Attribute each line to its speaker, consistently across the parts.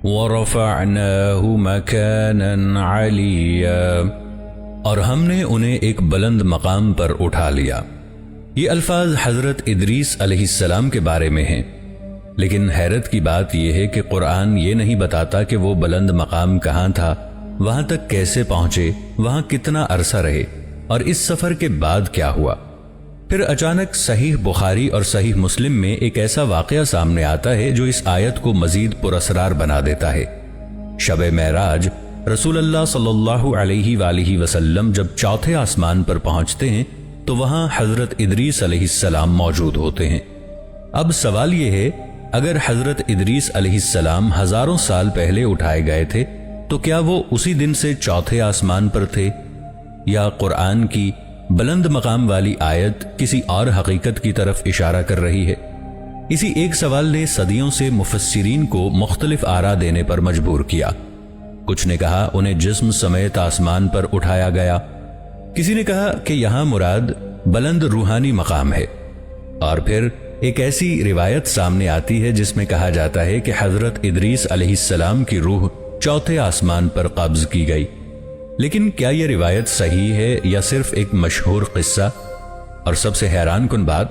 Speaker 1: وَرَفَعْنَاهُ مَكَانًا عَلِيًّا، اور ہم نے انہیں ایک بلند مقام پر اٹھا لیا۔ یہ الفاظ حضرت ادریس علیہ السلام کے بارے میں ہیں، لیکن حیرت کی بات یہ ہے کہ قرآن یہ نہیں بتاتا کہ وہ بلند مقام کہاں تھا، وہاں تک کیسے پہنچے، وہاں کتنا عرصہ رہے، اور اس سفر کے بعد کیا ہوا۔ پھر اچانک صحیح بخاری اور صحیح مسلم میں ایک ایسا واقعہ سامنے آتا ہے جو اس آیت کو مزید پراسرار بنا دیتا ہے۔ شب معراج رسول اللہ صلی اللہ علیہ وآلہ وسلم جب چوتھے آسمان پر پہنچتے ہیں تو وہاں حضرت ادریس علیہ السلام موجود ہوتے ہیں۔ اب سوال یہ ہے، اگر حضرت ادریس علیہ السلام ہزاروں سال پہلے اٹھائے گئے تھے تو کیا وہ اسی دن سے چوتھے آسمان پر تھے، یا قرآن کی بلند مقام والی آیت کسی اور حقیقت کی طرف اشارہ کر رہی ہے؟ اسی ایک سوال نے صدیوں سے مفسرین کو مختلف آراء دینے پر مجبور کیا۔ کچھ نے کہا انہیں جسم سمیت آسمان پر اٹھایا گیا، کسی نے کہا کہ یہاں مراد بلند روحانی مقام ہے، اور پھر ایک ایسی روایت سامنے آتی ہے جس میں کہا جاتا ہے کہ حضرت ادریس علیہ السلام کی روح چوتھے آسمان پر قبض کی گئی۔ لیکن کیا یہ روایت صحیح ہے یا صرف ایک مشہور قصہ؟ اور سب سے حیران کن بات،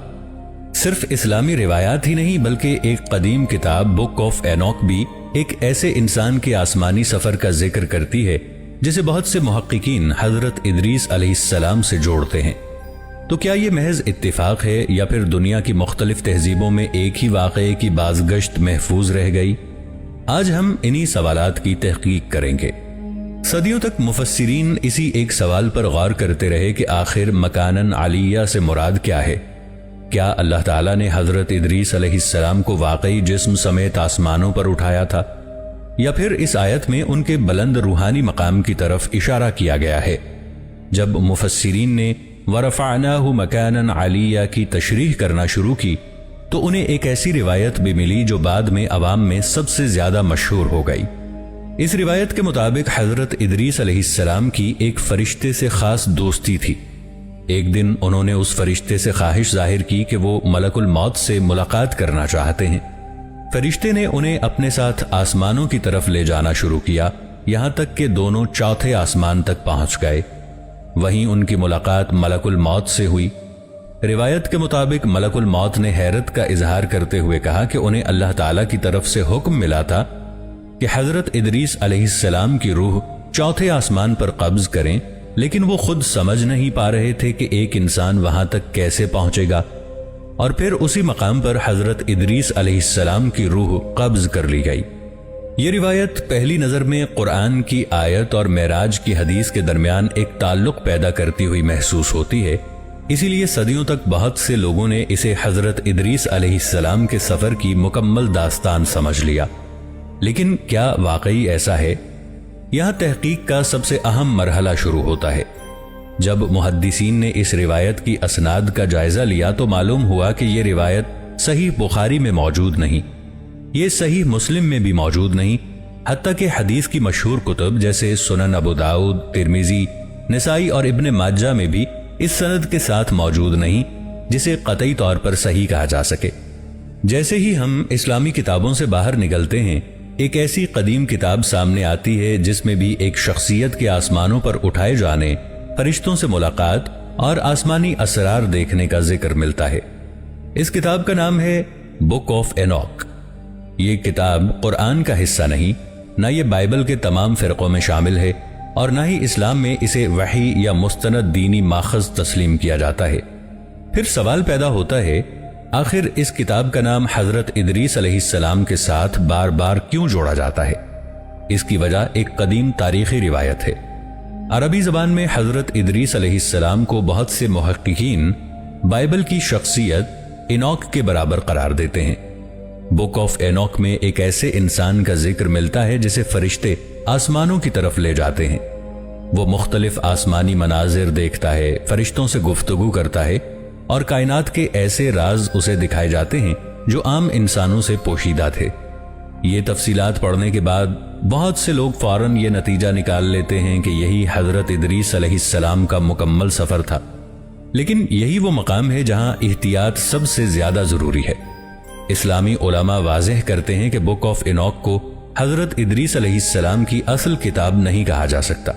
Speaker 1: صرف اسلامی روایات ہی نہیں بلکہ ایک قدیم کتاب بک آف اینوک بھی ایک ایسے انسان کے آسمانی سفر کا ذکر کرتی ہے جسے بہت سے محققین حضرت ادریس علیہ السلام سے جوڑتے ہیں۔ تو کیا یہ محض اتفاق ہے یا پھر دنیا کی مختلف تہذیبوں میں ایک ہی واقعے کی بازگشت محفوظ رہ گئی؟ آج ہم انہی سوالات کی تحقیق کریں گے۔ صدیوں تک مفسرین اسی ایک سوال پر غور کرتے رہے کہ آخر مکانن علیہ سے مراد کیا ہے۔ کیا اللہ تعالیٰ نے حضرت ادریس علیہ السلام کو واقعی جسم سمیت آسمانوں پر اٹھایا تھا، یا پھر اس آیت میں ان کے بلند روحانی مقام کی طرف اشارہ کیا گیا ہے؟ جب مفسرین نے وَرَفَعْنَاهُ مَكَانًا عَلِيًّا کی تشریح کرنا شروع کی تو انہیں ایک ایسی روایت بھی ملی جو بعد میں عوام میں سب سے زیادہ مشہور ہو گئی۔ اس روایت کے مطابق حضرت ادریس علیہ السلام کی ایک فرشتے سے خاص دوستی تھی۔ ایک دن انہوں نے اس فرشتے سے خواہش ظاہر کی کہ وہ ملک الموت سے ملاقات کرنا چاہتے ہیں۔ فرشتے نے انہیں اپنے ساتھ آسمانوں کی طرف لے جانا شروع کیا، یہاں تک کہ دونوں چوتھے آسمان تک پہنچ گئے۔ وہیں ان کی ملاقات ملک الموت سے ہوئی۔ روایت کے مطابق ملک الموت نے حیرت کا اظہار کرتے ہوئے کہا کہ انہیں اللہ تعالیٰ کی طرف سے حکم ملا تھا کہ حضرت ادریس علیہ السلام کی روح چوتھے آسمان پر قبض کریں، لیکن وہ خود سمجھ نہیں پا رہے تھے کہ ایک انسان وہاں تک کیسے پہنچے گا، اور پھر اسی مقام پر حضرت ادریس علیہ السلام کی روح قبض کر لی گئی۔ یہ روایت پہلی نظر میں قرآن کی آیت اور معراج کی حدیث کے درمیان ایک تعلق پیدا کرتی ہوئی محسوس ہوتی ہے، اسی لیے صدیوں تک بہت سے لوگوں نے اسے حضرت ادریس علیہ السلام کے سفر کی مکمل داستان سمجھ لیا۔ لیکن کیا واقعی ایسا ہے؟ یہاں تحقیق کا سب سے اہم مرحلہ شروع ہوتا ہے۔ جب محدثین نے اس روایت کی اسناد کا جائزہ لیا تو معلوم ہوا کہ یہ روایت صحیح بخاری میں موجود نہیں، یہ صحیح مسلم میں بھی موجود نہیں، حتیٰ کہ حدیث کی مشہور کتب جیسے سنن ابو داؤد، ترمذی، نسائی اور ابن ماجہ میں بھی اس سند کے ساتھ موجود نہیں جسے قطعی طور پر صحیح کہا جا سکے۔ جیسے ہی ہم اسلامی کتابوں سے باہر نکلتے ہیں، ایک ایسی قدیم کتاب سامنے آتی ہے جس میں بھی ایک شخصیت کے آسمانوں پر اٹھائے جانے، فرشتوں سے ملاقات اور آسمانی اسرار دیکھنے کا ذکر ملتا ہے۔ اس کتاب کا نام ہے بک آف اینوک۔ یہ کتاب قرآن کا حصہ نہیں، نہ یہ بائبل کے تمام فرقوں میں شامل ہے، اور نہ ہی اسلام میں اسے وحی یا مستند دینی ماخذ تسلیم کیا جاتا ہے۔ پھر سوال پیدا ہوتا ہے، آخر اس کتاب کا نام حضرت ادریس علیہ السلام کے ساتھ بار بار کیوں جوڑا جاتا ہے؟ اس کی وجہ ایک قدیم تاریخی روایت ہے۔ عربی زبان میں حضرت ادریس علیہ السلام کو بہت سے محققین بائبل کی شخصیت اینوک کے برابر قرار دیتے ہیں۔ بک آف اینوک میں ایک ایسے انسان کا ذکر ملتا ہے جسے فرشتے آسمانوں کی طرف لے جاتے ہیں۔ وہ مختلف آسمانی مناظر دیکھتا ہے، فرشتوں سے گفتگو کرتا ہے، اور کائنات کے ایسے راز اسے دکھائے جاتے ہیں جو عام انسانوں سے پوشیدہ تھے۔ یہ تفصیلات پڑھنے کے بعد بہت سے لوگ فوراً یہ نتیجہ نکال لیتے ہیں کہ یہی حضرت ادریس علیہ السلام کا مکمل سفر تھا، لیکن یہی وہ مقام ہے جہاں احتیاط سب سے زیادہ ضروری ہے۔ اسلامی علماء واضح کرتے ہیں کہ بک آف اینوک کو حضرت ادریس علیہ السلام کی اصل کتاب نہیں کہا جا سکتا۔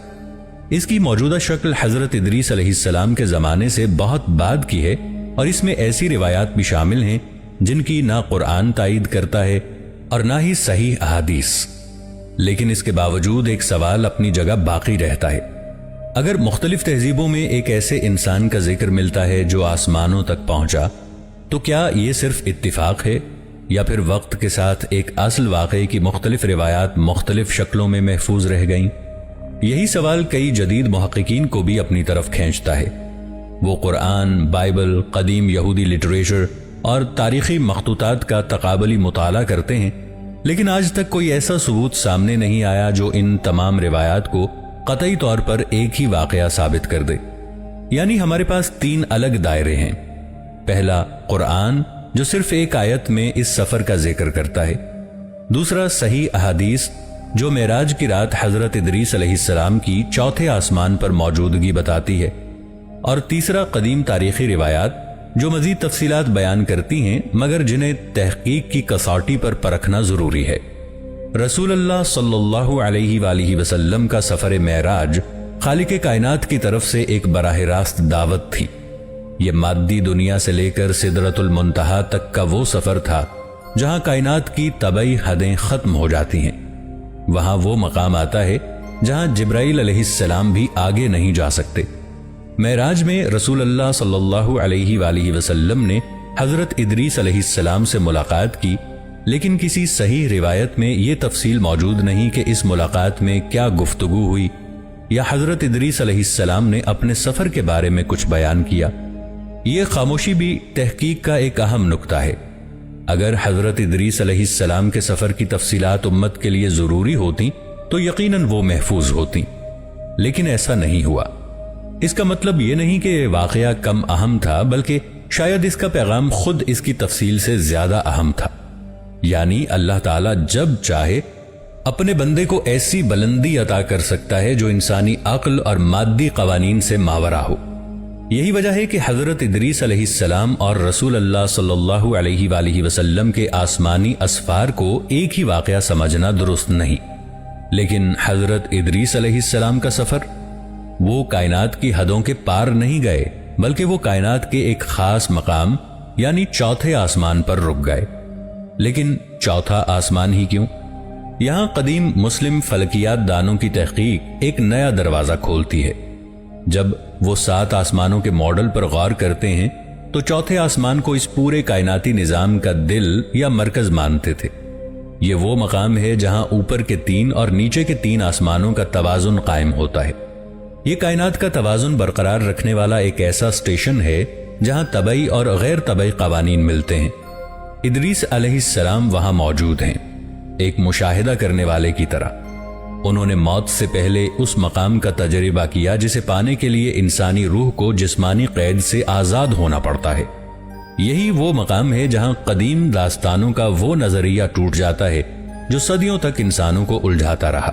Speaker 1: اس کی موجودہ شکل حضرت ادریس علیہ السلام کے زمانے سے بہت بعد کی ہے، اور اس میں ایسی روایات بھی شامل ہیں جن کی نہ قرآن تائید کرتا ہے اور نہ ہی صحیح احادیث۔ لیکن اس کے باوجود ایک سوال اپنی جگہ باقی رہتا ہے۔ اگر مختلف تہذیبوں میں ایک ایسے انسان کا ذکر ملتا ہے جو آسمانوں تک پہنچا، تو کیا یہ صرف اتفاق ہے یا پھر وقت کے ساتھ ایک اصل واقعے کی مختلف روایات مختلف شکلوں میں محفوظ رہ گئیں؟ یہی سوال کئی جدید محققین کو بھی اپنی طرف کھینچتا ہے۔ وہ قرآن، بائبل، قدیم یہودی لٹریچر اور تاریخی مخطوطات کا تقابلی مطالعہ کرتے ہیں، لیکن آج تک کوئی ایسا ثبوت سامنے نہیں آیا جو ان تمام روایات کو قطعی طور پر ایک ہی واقعہ ثابت کر دے۔ یعنی ہمارے پاس 3 الگ دائرے ہیں۔ پہلا قرآن، جو صرف ایک آیت میں اس سفر کا ذکر کرتا ہے۔ دوسرا صحیح احادیث، جو معراج کی رات حضرت ادریس علیہ السلام کی چوتھے آسمان پر موجودگی بتاتی ہے۔ اور تیسرا قدیم تاریخی روایات، جو مزید تفصیلات بیان کرتی ہیں مگر جنہیں تحقیق کی کسوٹی پر پرکھنا ضروری ہے۔ رسول اللہ صلی اللہ علیہ وآلہ وسلم کا سفر معراج خالق کائنات کی طرف سے ایک براہ راست دعوت تھی۔ یہ مادی دنیا سے لے کر سدرۃ المنتہا تک کا وہ سفر تھا جہاں کائنات کی طبعی حدیں ختم ہو جاتی ہیں۔ وہاں وہ مقام آتا ہے جہاں جبرائیل علیہ السلام بھی آگے نہیں جا سکتے۔ معراج میں رسول اللہ صلی اللہ علیہ وآلہ وسلم نے حضرت ادریس علیہ السلام سے ملاقات کی، لیکن کسی صحیح روایت میں یہ تفصیل موجود نہیں کہ اس ملاقات میں کیا گفتگو ہوئی یا حضرت ادریس علیہ السلام نے اپنے سفر کے بارے میں کچھ بیان کیا۔ یہ خاموشی بھی تحقیق کا ایک اہم نقطہ ہے۔ اگر حضرت ادریس علیہ السلام کے سفر کی تفصیلات امت کے لیے ضروری ہوتی تو یقیناً وہ محفوظ ہوتی، لیکن ایسا نہیں ہوا۔ اس کا مطلب یہ نہیں کہ واقعہ کم اہم تھا، بلکہ شاید اس کا پیغام خود اس کی تفصیل سے زیادہ اہم تھا۔ یعنی اللہ تعالیٰ جب چاہے اپنے بندے کو ایسی بلندی عطا کر سکتا ہے جو انسانی عقل اور مادی قوانین سے ماورا ہو۔ یہی وجہ ہے کہ حضرت ادریس علیہ السلام اور رسول اللہ صلی اللہ علیہ وآلہ وسلم کے آسمانی اسفار کو ایک ہی واقعہ سمجھنا درست نہیں۔ لیکن حضرت ادریس علیہ السلام کا سفر، وہ کائنات کی حدوں کے پار نہیں گئے، بلکہ وہ کائنات کے ایک خاص مقام یعنی چوتھے آسمان پر رک گئے۔ لیکن چوتھا آسمان ہی کیوں؟ یہاں قدیم مسلم فلکیات دانوں کی تحقیق ایک نیا دروازہ کھولتی ہے۔ جب وہ 7 آسمانوں کے ماڈل پر غور کرتے ہیں تو چوتھے آسمان کو اس پورے کائناتی نظام کا دل یا مرکز مانتے تھے۔ یہ وہ مقام ہے جہاں اوپر کے 3 اور نیچے کے 3 آسمانوں کا توازن قائم ہوتا ہے۔ یہ کائنات کا توازن برقرار رکھنے والا ایک ایسا اسٹیشن ہے جہاں طبعی اور غیر طبعی قوانین ملتے ہیں۔ ادریس علیہ السلام وہاں موجود ہیں، ایک مشاہدہ کرنے والے کی طرح۔ انہوں نے موت سے پہلے اس مقام کا تجربہ کیا جسے پانے کے لیے انسانی روح کو جسمانی قید سے آزاد ہونا پڑتا ہے۔ یہی وہ مقام ہے جہاں قدیم داستانوں کا وہ نظریہ ٹوٹ جاتا ہے جو صدیوں تک انسانوں کو الجھاتا رہا۔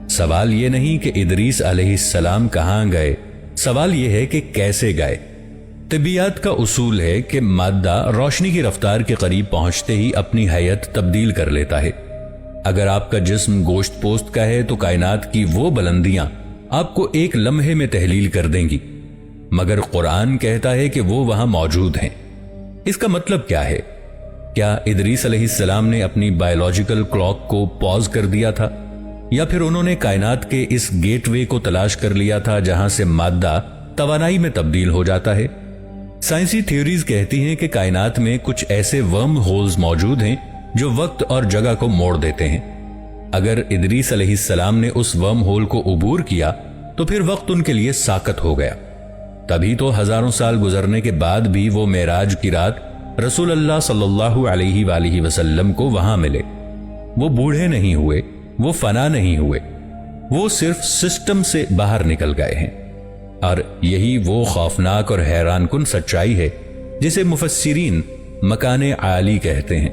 Speaker 1: سوال یہ نہیں کہ ادریس علیہ السلام کہاں گئے، سوال یہ ہے کہ کیسے گئے۔ طبیعیات کا اصول ہے کہ مادہ روشنی کی رفتار کے قریب پہنچتے ہی اپنی حیت تبدیل کر لیتا ہے۔ اگر آپ کا جسم گوشت پوست کا ہے تو کائنات کی وہ بلندیاں آپ کو ایک لمحے میں تحلیل کر دیں گی، مگر قرآن کہتا ہے کہ وہ وہاں موجود ہیں۔ اس کا مطلب کیا ہے؟ کیا ادریس علیہ السلام نے اپنی بایولوجیکل کلاک کو پاز کر دیا تھا، یا پھر انہوں نے کائنات کے اس گیٹ وے کو تلاش کر لیا تھا جہاں سے مادہ توانائی میں تبدیل ہو جاتا ہے؟ سائنسی تھیوریز کہتی ہیں کہ کائنات میں کچھ ایسے ورم ہولز موجود ہیں جو وقت اور جگہ کو موڑ دیتے ہیں۔ اگر ادریس علیہ السلام نے اس ورم ہول کو عبور کیا تو پھر وقت ان کے لیے ساکت ہو گیا۔ تبھی تو ہزاروں سال گزرنے کے بعد بھی وہ معراج کی رات رسول اللہ صلی اللہ علیہ وآلہ وسلم کو وہاں ملے۔ وہ بوڑھے نہیں ہوئے، وہ فنا نہیں ہوئے، وہ صرف سسٹم سے باہر نکل گئے ہیں۔ اور یہی وہ خوفناک اور حیران کن سچائی ہے جسے مفسرین مکان عالی کہتے ہیں۔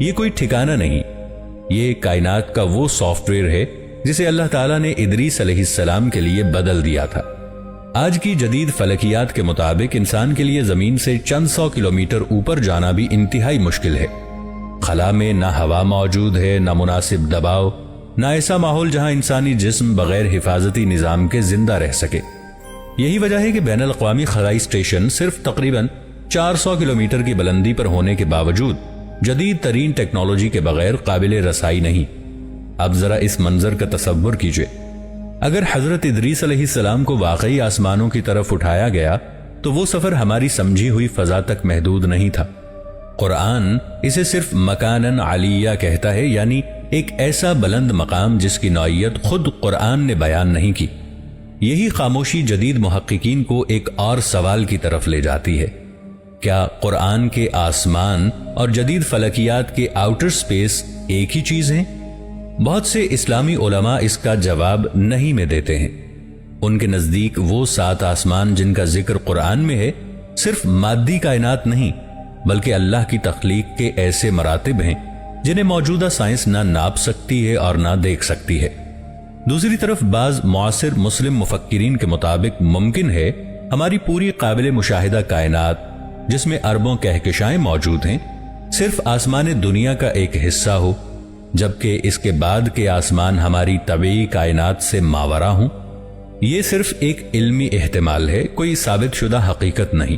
Speaker 1: یہ کوئی ٹھکانہ نہیں، یہ کائنات کا وہ سافٹ ویئر ہے جسے اللہ تعالیٰ نے ادریس علیہ السلام کے لیے بدل دیا تھا۔ آج کی جدید فلکیات کے مطابق انسان کے لیے زمین سے چند سو کلومیٹر اوپر جانا بھی انتہائی مشکل ہے۔ خلا میں نہ ہوا موجود ہے، نہ مناسب دباؤ، نہ ایسا ماحول جہاں انسانی جسم بغیر حفاظتی نظام کے زندہ رہ سکے۔ یہی وجہ ہے کہ بین الاقوامی خلائی اسٹیشن صرف تقریباً 400 کلومیٹر کی بلندی پر ہونے کے باوجود جدید ترین ٹیکنالوجی کے بغیر قابل رسائی نہیں۔ اب ذرا اس منظر کا تصور کیجئے، اگر حضرت ادریس علیہ السلام کو واقعی آسمانوں کی طرف اٹھایا گیا تو وہ سفر ہماری سمجھی ہوئی فضا تک محدود نہیں تھا۔ قرآن اسے صرف مکانن علیہ کہتا ہے، یعنی ایک ایسا بلند مقام جس کی نوعیت خود قرآن نے بیان نہیں کی۔ یہی خاموشی جدید محققین کو ایک اور سوال کی طرف لے جاتی ہے، کیا قرآن کے آسمان اور جدید فلکیات کے آؤٹر سپیس ایک ہی چیز ہیں؟ بہت سے اسلامی علماء اس کا جواب نہیں میں دیتے ہیں۔ ان کے نزدیک وہ 7 آسمان جن کا ذکر قرآن میں ہے صرف مادی کائنات نہیں، بلکہ اللہ کی تخلیق کے ایسے مراتب ہیں جنہیں موجودہ سائنس نہ ناپ سکتی ہے اور نہ دیکھ سکتی ہے۔ دوسری طرف بعض معاصر مسلم مفکرین کے مطابق ممکن ہے ہماری پوری قابل مشاہدہ کائنات، جس میں اربوں کہکشائیں موجود ہیں، صرف آسمان دنیا کا ایک حصہ ہو، جبکہ اس کے بعد کے آسمان ہماری طبعی کائنات سے ماورا ہوں۔ یہ صرف ایک علمی احتمال ہے، کوئی ثابت شدہ حقیقت نہیں۔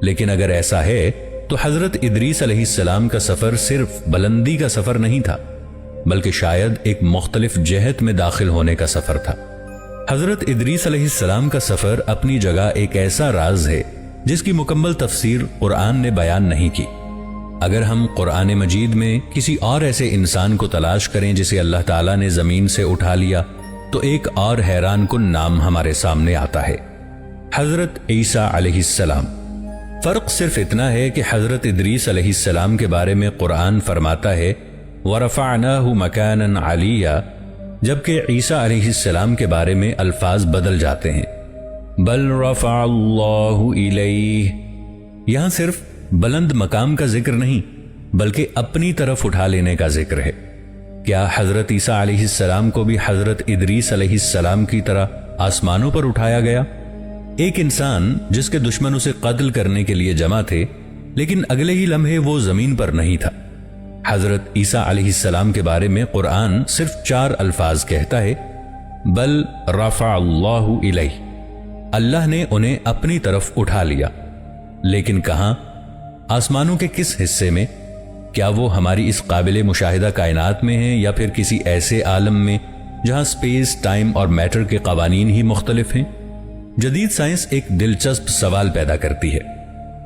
Speaker 1: لیکن اگر ایسا ہے تو حضرت ادریس علیہ السلام کا سفر صرف بلندی کا سفر نہیں تھا، بلکہ شاید ایک مختلف جہت میں داخل ہونے کا سفر تھا۔ حضرت ادریس علیہ السلام کا سفر اپنی جگہ ایک ایسا راز ہے جس کی مکمل تفسیر قرآن نے بیان نہیں کی۔ اگر ہم قرآن مجید میں کسی اور ایسے انسان کو تلاش کریں جسے اللہ تعالیٰ نے زمین سے اٹھا لیا تو ایک اور حیران کن نام ہمارے سامنے آتا ہے، حضرت عیسیٰ علیہ السلام۔ فرق صرف اتنا ہے کہ حضرت ادریس علیہ السلام کے بارے میں قرآن فرماتا ہے وَرَفَعْنَاهُ مَكَانًا عَلِيًّا، جبکہ عیسیٰ علیہ السلام کے بارے میں الفاظ بدل جاتے ہیں، بل رفع اللہ الیہ۔ یہاں صرف بلند مقام کا ذکر نہیں بلکہ اپنی طرف اٹھا لینے کا ذکر ہے۔ کیا حضرت عیسیٰ علیہ السلام کو بھی حضرت ادریس علیہ السلام کی طرح آسمانوں پر اٹھایا گیا؟ ایک انسان جس کے دشمن اسے قتل کرنے کے لیے جمع تھے، لیکن اگلے ہی لمحے وہ زمین پر نہیں تھا۔ حضرت عیسیٰ علیہ السلام کے بارے میں قرآن صرف 4 الفاظ کہتا ہے، بل رفع اللہ الیہ، اللہ نے انہیں اپنی طرف اٹھا لیا۔ لیکن کہاں؟ آسمانوں کے کس حصے میں؟ کیا وہ ہماری اس قابل مشاہدہ کائنات میں ہیں یا پھر کسی ایسے عالم میں جہاں سپیس، ٹائم اور میٹر کے قوانین ہی مختلف ہیں؟ جدید سائنس ایک دلچسپ سوال پیدا کرتی ہے۔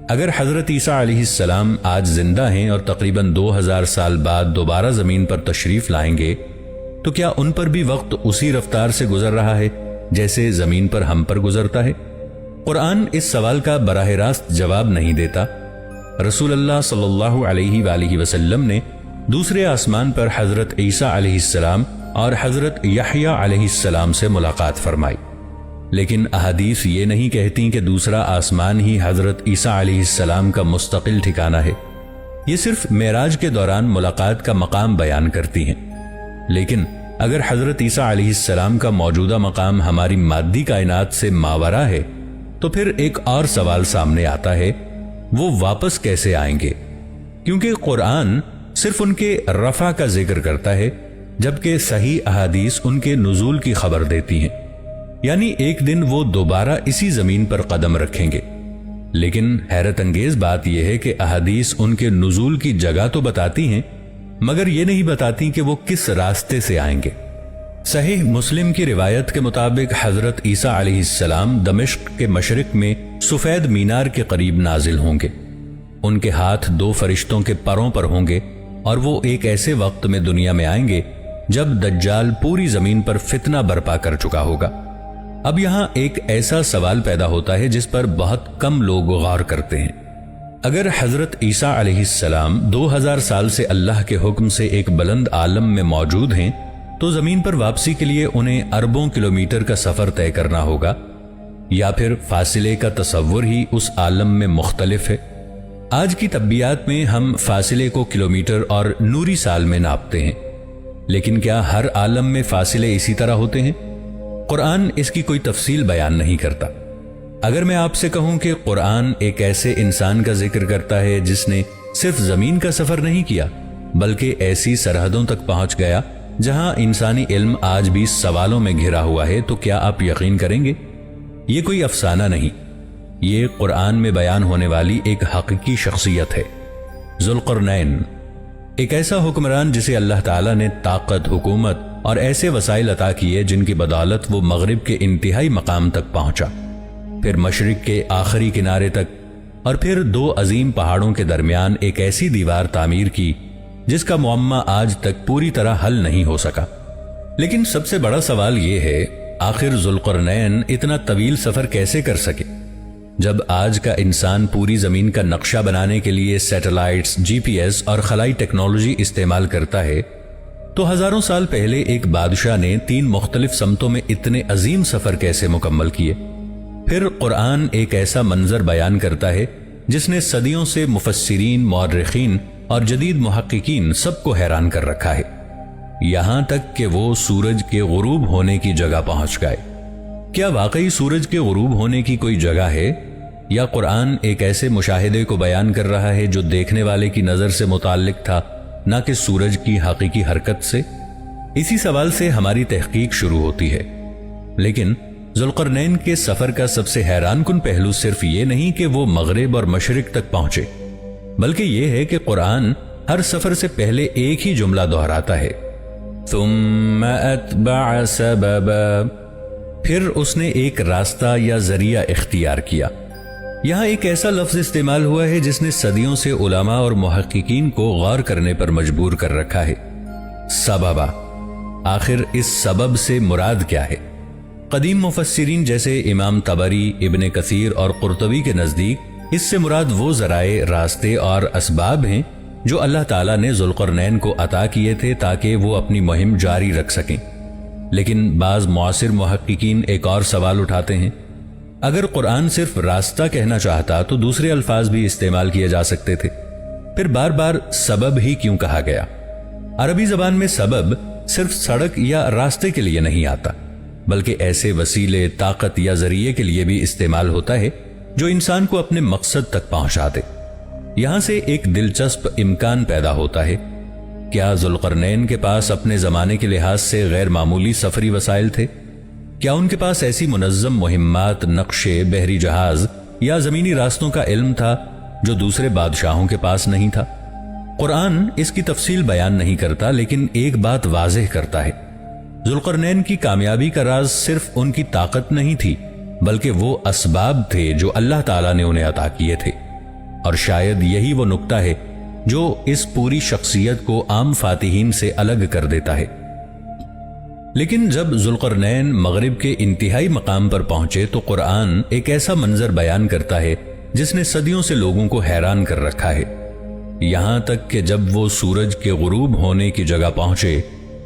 Speaker 1: اگر حضرت عیسیٰ علیہ السلام آج زندہ ہیں اور تقریباً 2000 سال بعد دوبارہ زمین پر تشریف لائیں گے تو کیا ان پر بھی وقت اسی رفتار سے گزر رہا ہے جیسے زمین پر ہم پر گزرتا ہے؟ قرآن اس سوال کا براہ راست جواب نہیں دیتا۔ رسول اللہ صلی اللہ علیہ وآلہ وسلم نے دوسرے آسمان پر حضرت عیسیٰ علیہ السلام اور حضرت یحییٰ علیہ السلام سے ملاقات فرمائی، لیکن احادیث یہ نہیں کہتی کہ دوسرا آسمان ہی حضرت عیسیٰ علیہ السلام کا مستقل ٹھکانہ ہے۔ یہ صرف معراج کے دوران ملاقات کا مقام بیان کرتی ہیں۔ لیکن اگر حضرت عیسیٰ علیہ السلام کا موجودہ مقام ہماری مادی کائنات سے ماورا ہے تو پھر ایک اور سوال سامنے آتا ہے، وہ واپس کیسے آئیں گے؟ کیونکہ قرآن صرف ان کے رفع کا ذکر کرتا ہے، جبکہ صحیح احادیث ان کے نزول کی خبر دیتی ہیں، یعنی ایک دن وہ دوبارہ اسی زمین پر قدم رکھیں گے۔ لیکن حیرت انگیز بات یہ ہے کہ احادیث ان کے نزول کی جگہ تو بتاتی ہیں، مگر یہ نہیں بتاتی کہ وہ کس راستے سے آئیں گے۔ صحیح مسلم کی روایت کے مطابق حضرت عیسیٰ علیہ السلام دمشق کے مشرق میں سفید مینار کے قریب نازل ہوں گے۔ ان کے ہاتھ 2 فرشتوں کے پروں پر ہوں گے اور وہ ایک ایسے وقت میں دنیا میں آئیں گے جب دجال پوری زمین پر فتنہ برپا کر چکا ہوگا۔ اب یہاں ایک ایسا سوال پیدا ہوتا ہے جس پر بہت کم لوگ غور کرتے ہیں۔ اگر حضرت عیسیٰ علیہ السلام 2000 سال سے اللہ کے حکم سے ایک بلند عالم میں موجود ہیں تو زمین پر واپسی کے لیے انہیں اربوں کلومیٹر کا سفر طے کرنا ہوگا، یا پھر فاصلے کا تصور ہی اس عالم میں مختلف ہے۔ آج کی طبیعیات میں ہم فاصلے کو کلومیٹر اور نوری سال میں ناپتے ہیں، لیکن کیا ہر عالم میں فاصلے اسی طرح ہوتے ہیں؟ قرآن اس کی کوئی تفصیل بیان نہیں کرتا۔ اگر میں آپ سے کہوں کہ قرآن ایک ایسے انسان کا ذکر کرتا ہے جس نے صرف زمین کا سفر نہیں کیا بلکہ ایسی سرحدوں تک پہنچ گیا جہاں انسانی علم آج بھی سوالوں میں گھرا ہوا ہے، تو کیا آپ یقین کریں گے؟ یہ کوئی افسانہ نہیں، یہ قرآن میں بیان ہونے والی ایک حقیقی شخصیت ہے۔ ذوالقرنین، ایک ایسا حکمران جسے اللہ تعالیٰ نے طاقت، حکومت اور ایسے وسائل عطا کیے جن کی بدولت وہ مغرب کے انتہائی مقام تک پہنچا، پھر مشرق کے آخری کنارے تک، اور پھر 2 عظیم پہاڑوں کے درمیان ایک ایسی دیوار تعمیر کی جس کا معمہ آج تک پوری طرح حل نہیں ہو سکا۔ لیکن سب سے بڑا سوال یہ ہے، آخر ذوالقرنین اتنا طویل سفر کیسے کر سکے؟ جب آج کا انسان پوری زمین کا نقشہ بنانے کے لیے سیٹلائٹس، GPS اور خلائی ٹیکنالوجی استعمال کرتا ہے، تو ہزاروں سال پہلے ایک بادشاہ نے 3 مختلف سمتوں میں اتنے عظیم سفر کیسے مکمل کیے؟ پھر قرآن ایک ایسا منظر بیان کرتا ہے جس نے صدیوں سے مفسرین، مورخین اور جدید محققین سب کو حیران کر رکھا ہے، یہاں تک کہ وہ سورج کے غروب ہونے کی جگہ پہنچ گئے۔ کیا واقعی سورج کے غروب ہونے کی کوئی جگہ ہے، یا قرآن ایک ایسے مشاہدے کو بیان کر رہا ہے جو دیکھنے والے کی نظر سے متعلق تھا، نہ کہ سورج کی حقیقی حرکت سے؟ اسی سوال سے ہماری تحقیق شروع ہوتی ہے۔ لیکن ذوالقرنین کے سفر کا سب سے حیران کن پہلو صرف یہ نہیں کہ وہ مغرب اور مشرق تک پہنچے، بلکہ یہ ہے کہ قرآن ہر سفر سے پہلے ایک ہی جملہ دہراتا ہے، ثم اتبع سببا، پھر اس نے ایک راستہ یا ذریعہ اختیار کیا۔ یہاں ایک ایسا لفظ استعمال ہوا ہے جس نے صدیوں سے علماء اور محققین کو غور کرنے پر مجبور کر رکھا ہے، سببا۔ آخر اس سبب سے مراد کیا ہے؟ قدیم مفسرین جیسے امام طبری، ابن کثیر اور قرطبی کے نزدیک اس سے مراد وہ ذرائع، راستے اور اسباب ہیں جو اللہ تعالیٰ نے ذوالقرنین کو عطا کیے تھے تاکہ وہ اپنی مہم جاری رکھ سکیں۔ لیکن بعض معاصر محققین ایک اور سوال اٹھاتے ہیں، اگر قرآن صرف راستہ کہنا چاہتا تو دوسرے الفاظ بھی استعمال کیے جا سکتے تھے، پھر بار بار سبب ہی کیوں کہا گیا؟ عربی زبان میں سبب صرف سڑک یا راستے کے لیے نہیں آتا، بلکہ ایسے وسیلے، طاقت یا ذریعے کے لیے بھی استعمال ہوتا ہے جو انسان کو اپنے مقصد تک پہنچا دے۔ یہاں سے ایک دلچسپ امکان پیدا ہوتا ہے، کیا ذوالقرنین کے پاس اپنے زمانے کے لحاظ سے غیر معمولی سفری وسائل تھے؟ کیا ان کے پاس ایسی منظم مہمات، نقشے، بحری جہاز یا زمینی راستوں کا علم تھا جو دوسرے بادشاہوں کے پاس نہیں تھا؟ قرآن اس کی تفصیل بیان نہیں کرتا، لیکن ایک بات واضح کرتا ہے، ذوالقرنین کی کامیابی کا راز صرف ان کی طاقت نہیں تھی، بلکہ وہ اسباب تھے جو اللہ تعالیٰ نے انہیں عطا کیے تھے۔ اور شاید یہی وہ نقطہ ہے جو اس پوری شخصیت کو عام فاتحین سے الگ کر دیتا ہے۔ لیکن جب ذوالقرنین مغرب کے انتہائی مقام پر پہنچے تو قرآن ایک ایسا منظر بیان کرتا ہے جس نے صدیوں سے لوگوں کو حیران کر رکھا ہے، یہاں تک کہ جب وہ سورج کے غروب ہونے کی جگہ پہنچے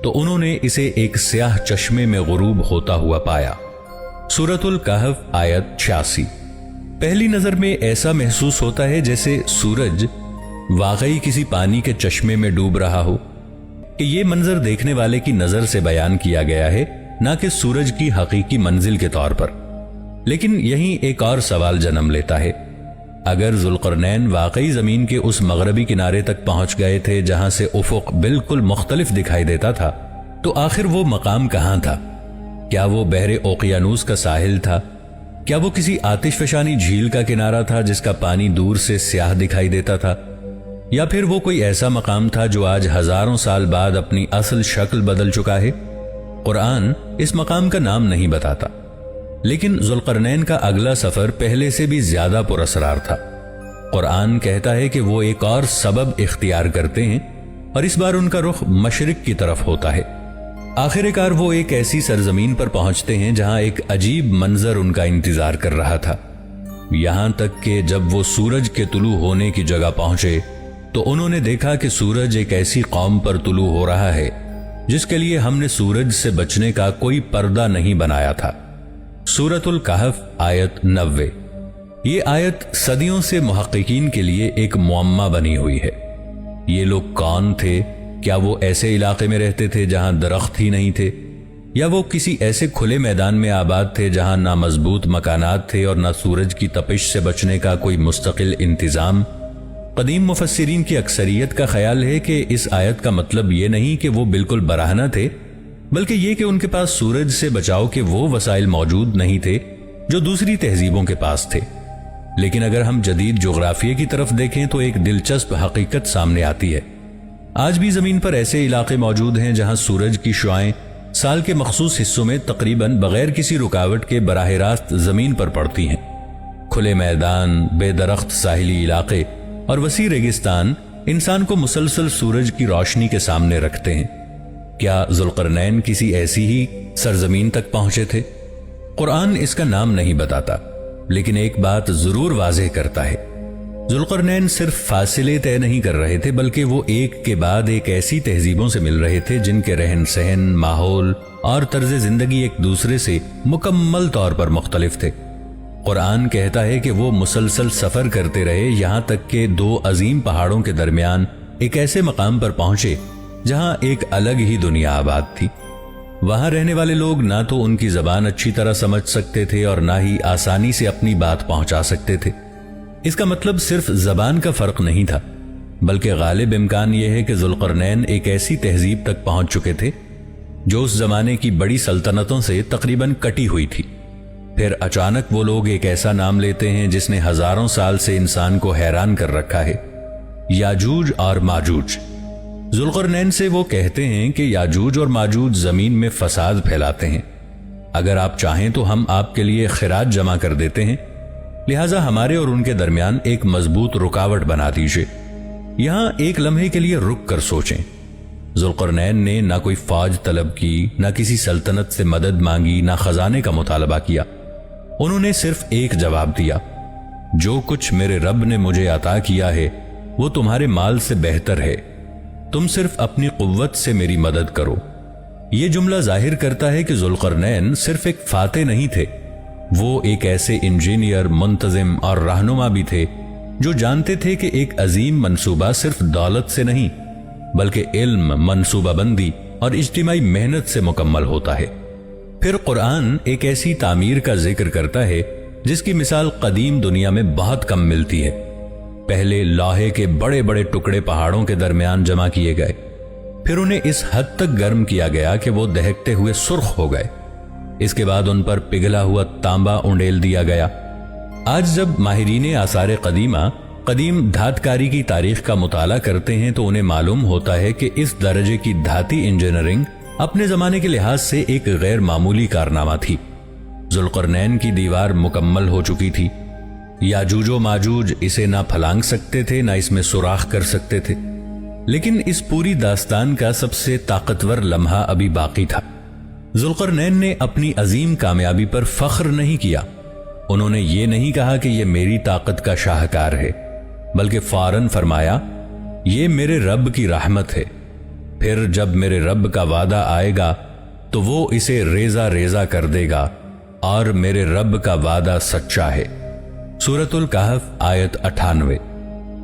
Speaker 1: تو انہوں نے اسے ایک سیاہ چشمے میں غروب ہوتا ہوا پایا۔ سورۃ الکہف آیت 86۔ پہلی نظر میں ایسا محسوس ہوتا ہے جیسے سورج واقعی کسی پانی کے چشمے میں ڈوب رہا ہو، کہ یہ منظر دیکھنے والے کی نظر سے بیان کیا گیا ہے، نہ کہ سورج کی حقیقی منزل کے طور پر۔ لیکن یہیں ایک اور سوال جنم لیتا ہے، اگر ذوالقرنین واقعی زمین کے اس مغربی کنارے تک پہنچ گئے تھے جہاں سے افق بالکل مختلف دکھائی دیتا تھا، تو آخر وہ مقام کہاں تھا؟ کیا وہ بحر اوقیانوس کا ساحل تھا؟ کیا وہ کسی آتش فشانی جھیل کا کنارہ تھا جس کا پانی دور سے سیاہ دکھائی دیتا تھا؟ یا پھر وہ کوئی ایسا مقام تھا جو آج ہزاروں سال بعد اپنی اصل شکل بدل چکا ہے؟ قرآن اس مقام کا نام نہیں بتاتا، لیکن ذوالقرنین کا اگلا سفر پہلے سے بھی زیادہ پر اسرار تھا۔ قرآن کہتا ہے کہ وہ ایک اور سبب اختیار کرتے ہیں، اور اس بار ان کا رخ مشرق کی طرف ہوتا ہے۔ آخر کار وہ ایک ایسی سرزمین پر پہنچتے ہیں جہاں ایک عجیب منظر ان کا انتظار کر رہا تھا، یہاں تک کہ جب وہ سورج کے طلوع ہونے کی جگہ پہنچے تو انہوں نے دیکھا کہ سورج ایک ایسی قوم پر طلوع ہو رہا ہے جس کے لیے ہم نے سورج سے بچنے کا کوئی پردہ نہیں بنایا تھا۔ سورۃ الکہف آیت 90۔ یہ آیت صدیوں سے محققین کے لیے ایک معمہ بنی ہوئی ہے۔ یہ لوگ کون تھے؟ کیا وہ ایسے علاقے میں رہتے تھے جہاں درخت ہی نہیں تھے، یا وہ کسی ایسے کھلے میدان میں آباد تھے جہاں نہ مضبوط مکانات تھے اور نہ سورج کی تپش سے بچنے کا کوئی مستقل انتظام؟ قدیم مفسرین کی اکثریت کا خیال ہے کہ اس آیت کا مطلب یہ نہیں کہ وہ بالکل برہنہ تھے، بلکہ یہ کہ ان کے پاس سورج سے بچاؤ کے وہ وسائل موجود نہیں تھے جو دوسری تہذیبوں کے پاس تھے۔ لیکن اگر ہم جدید جغرافیے کی طرف دیکھیں تو ایک دلچسپ حقیقت سامنے آتی ہے۔ آج بھی زمین پر ایسے علاقے موجود ہیں جہاں سورج کی شعاعیں سال کے مخصوص حصوں میں تقریباً بغیر کسی رکاوٹ کے براہ راست زمین پر پڑتی ہیں۔ کھلے میدان، بے درخت ساحلی علاقے اور وسیع ریگستان انسان کو مسلسل سورج کی روشنی کے سامنے رکھتے ہیں۔ کیا ذوالقرنین کسی ایسی ہی سرزمین تک پہنچے تھے؟ قرآن اس کا نام نہیں بتاتا، لیکن ایک بات ضرور واضح کرتا ہے۔ ذوالقرنین صرف فاصلے طے نہیں کر رہے تھے، بلکہ وہ ایک کے بعد ایک ایسی تہذیبوں سے مل رہے تھے جن کے رہن سہن، ماحول اور طرز زندگی ایک دوسرے سے مکمل طور پر مختلف تھے۔ قرآن کہتا ہے کہ وہ مسلسل سفر کرتے رہے، یہاں تک کہ دو عظیم پہاڑوں کے درمیان ایک ایسے مقام پر پہنچے جہاں ایک الگ ہی دنیا آباد تھی۔ وہاں رہنے والے لوگ نہ تو ان کی زبان اچھی طرح سمجھ سکتے تھے اور نہ ہی آسانی سے اپنی بات پہنچا سکتے تھے۔ اس کا مطلب صرف زبان کا فرق نہیں تھا، بلکہ غالب امکان یہ ہے کہ ذوالقرنین ایک ایسی تہذیب تک پہنچ چکے تھے جو اس زمانے کی بڑی سلطنتوں سے تقریباً کٹی ہوئی تھی۔ پھر اچانک وہ لوگ ایک ایسا نام لیتے ہیں جس نے ہزاروں سال سے انسان کو حیران کر رکھا ہے، یاجوج اور ماجوج۔ ذوالقرنین سے وہ کہتے ہیں کہ یاجوج اور ماجوج زمین میں فساد پھیلاتے ہیں، اگر آپ چاہیں تو ہم آپ کے لیے خراج جمع کر دیتے ہیں، لہٰذا ہمارے اور ان کے درمیان ایک مضبوط رکاوٹ بنا دیجیے، یہاں ایک لمحے کے لیے رک کر سوچیں۔ ذوالقرنین نے نہ کوئی فوج طلب کی، نہ کسی سلطنت سے مدد مانگی، نہ خزانے کا مطالبہ کیا۔ انہوں نے صرف ایک جواب دیا، جو کچھ میرے رب نے مجھے عطا کیا ہے وہ تمہارے مال سے بہتر ہے، تم صرف اپنی قوت سے میری مدد کرو۔ یہ جملہ ظاہر کرتا ہے کہ ذوالقرنین صرف ایک فاتح نہیں تھے، وہ ایک ایسے انجینئر، منتظم اور رہنما بھی تھے جو جانتے تھے کہ ایک عظیم منصوبہ صرف دولت سے نہیں بلکہ علم، منصوبہ بندی اور اجتماعی محنت سے مکمل ہوتا ہے۔ پھر قرآن ایک ایسی تعمیر کا ذکر کرتا ہے جس کی مثال قدیم دنیا میں بہت کم ملتی ہے۔ پہلے لوہے کے بڑے بڑے ٹکڑے پہاڑوں کے درمیان جمع کیے گئے، پھر انہیں اس حد تک گرم کیا گیا کہ وہ دہکتے ہوئے سرخ ہو گئے۔ اس کے بعد ان پر پگھلا ہوا تانبا اونڈیل دیا گیا۔ آج جب ماہرین آثار قدیم دھات کاری کی تاریخ کا مطالعہ کرتے ہیں تو انہیں معلوم ہوتا ہے کہ اس درجے کی دھاتی انجینئرنگ اپنے زمانے کے لحاظ سے ایک غیر معمولی کارنامہ تھی۔ ذوالقرنین کی دیوار مکمل ہو چکی تھی، یاجوج و ماجوج اسے نہ پھلانگ سکتے تھے نہ اس میں سوراخ کر سکتے تھے، لیکن اس پوری داستان کا سب سے طاقتور لمحہ ابھی باقی تھا۔ ذوالقرنین نے اپنی عظیم کامیابی پر فخر نہیں کیا، انہوں نے یہ نہیں کہا کہ یہ میری طاقت کا شاہکار ہے، بلکہ فوراً فرمایا یہ میرے رب کی رحمت ہے، پھر جب میرے رب کا وعدہ آئے گا تو وہ اسے ریزہ ریزہ کر دے گا، اور میرے رب کا وعدہ سچا ہے۔ سورۃ الکہف آیت 98۔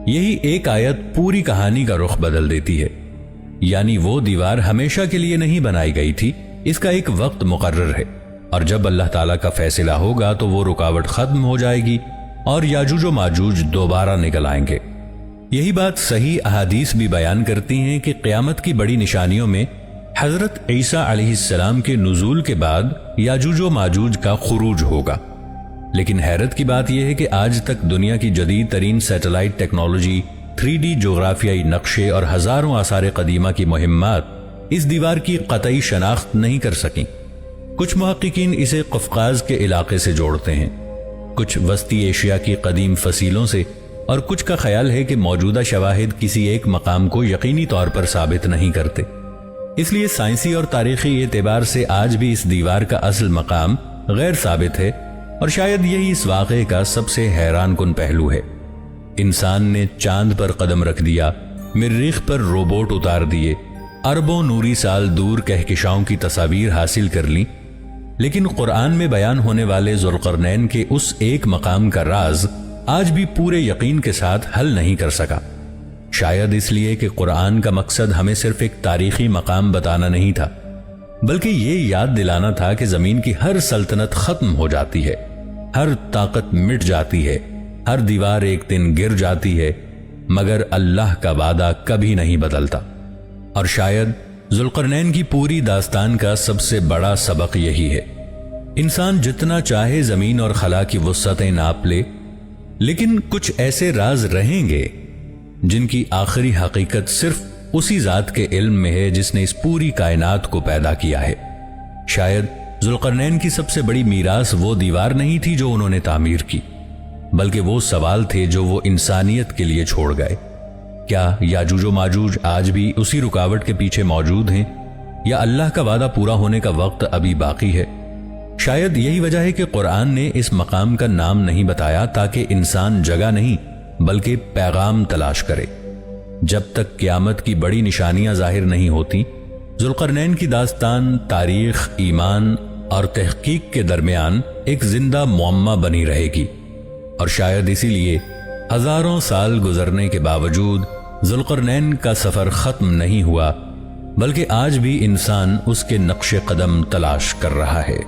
Speaker 1: یہی ایک آیت پوری کہانی کا رخ بدل دیتی ہے، یعنی وہ دیوار ہمیشہ کے لیے نہیں بنائی گئی تھی، اس کا ایک وقت مقرر ہے، اور جب اللہ تعالیٰ کا فیصلہ ہوگا تو وہ رکاوٹ ختم ہو جائے گی اور یاجوج و ماجوج دوبارہ نکل آئیں گے۔ یہی بات صحیح احادیث بھی بیان کرتی ہیں کہ قیامت کی بڑی نشانیوں میں حضرت عیسیٰ علیہ السلام کے نزول کے بعد یاجوج و ماجوج کا خروج ہوگا۔ لیکن حیرت کی بات یہ ہے کہ آج تک دنیا کی جدید ترین سیٹلائٹ ٹیکنالوجی، 3D جغرافیائی نقشے اور ہزاروں آثار قدیمہ کی مہمات اس دیوار کی قطعی شناخت نہیں کر سکیں۔ کچھ محققین اسے قفقاز کے علاقے سے جوڑتے ہیں، کچھ وسطی ایشیا کی قدیم فصیلوں سے، اور کچھ کا خیال ہے کہ موجودہ شواہد کسی ایک مقام کو یقینی طور پر ثابت نہیں کرتے۔ اس لیے سائنسی اور تاریخی اعتبار سے آج بھی اس دیوار کا اصل مقام غیر ثابت ہے، اور شاید یہی اس واقعے کا سب سے حیران کن پہلو ہے۔ انسان نے چاند پر قدم رکھ دیا، مریخ پر روبوٹ اتار دیے، اربوں نوری سال دور کہکشاؤں کی تصاویر حاصل کر لیں، لیکن قرآن میں بیان ہونے والے ذوالقرنین کے اس ایک مقام کا راز آج بھی پورے یقین کے ساتھ حل نہیں کر سکا۔ شاید اس لیے کہ قرآن کا مقصد ہمیں صرف ایک تاریخی مقام بتانا نہیں تھا، بلکہ یہ یاد دلانا تھا کہ زمین کی ہر سلطنت ختم ہو جاتی ہے، ہر طاقت مٹ جاتی ہے، ہر دیوار ایک دن گر جاتی ہے، مگر اللہ کا وعدہ کبھی نہیں بدلتا۔ اور شاید ذوالقرنین کی پوری داستان کا سب سے بڑا سبق یہی ہے، انسان جتنا چاہے زمین اور خلا کی وسعتیں ناپ لے، لیکن کچھ ایسے راز رہیں گے جن کی آخری حقیقت صرف اسی ذات کے علم میں ہے جس نے اس پوری کائنات کو پیدا کیا ہے۔ شاید ذوالقرنین کی سب سے بڑی میراث وہ دیوار نہیں تھی جو انہوں نے تعمیر کی، بلکہ وہ سوال تھے جو وہ انسانیت کے لیے چھوڑ گئے۔ کیا یاجوج و ماجوج آج بھی اسی رکاوٹ کے پیچھے موجود ہیں، یا اللہ کا وعدہ پورا ہونے کا وقت ابھی باقی ہے؟ شاید یہی وجہ ہے کہ قرآن نے اس مقام کا نام نہیں بتایا تاکہ انسان جگہ نہیں بلکہ پیغام تلاش کرے۔ جب تک قیامت کی بڑی نشانیاں ظاہر نہیں ہوتی، ذوالقرنین کی داستان تاریخ، ایمان اور تحقیق کے درمیان ایک زندہ معمہ بنی رہے گی، اور شاید اسی لیے ہزاروں سال گزرنے کے باوجود ذوالقرنین کا سفر ختم نہیں ہوا، بلکہ آج بھی انسان اس کے نقش قدم تلاش کر رہا ہے۔